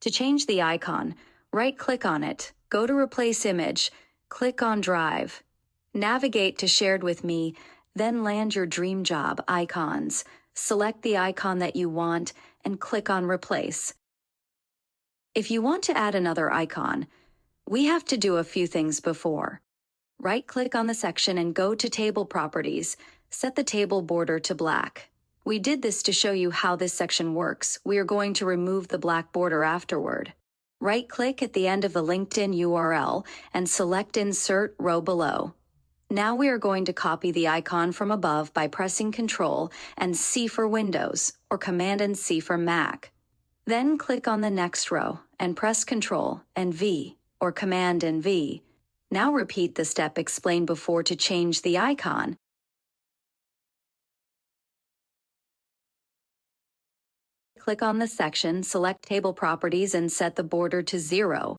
To change the icon, right-click on it, go to Replace Image, click on Drive. Navigate to Shared with Me, then land your dream job icons. Select the icon that you want and click on Replace. If you want to add another icon, we have to do a few things before. Right-click on the section and go to Table Properties. Set the table border to black. We did this to show you how this section works. We are going to remove the black border afterward. Right-click at the end of the LinkedIn URL and select Insert Row below. Now we are going to copy the icon from above by pressing Ctrl and C for Windows or Command and C for Mac. Then click on the next row and press Ctrl and V or Command and V. Now repeat the step explained before to change the icon. Click on the section, select Table Properties and set the border to 0.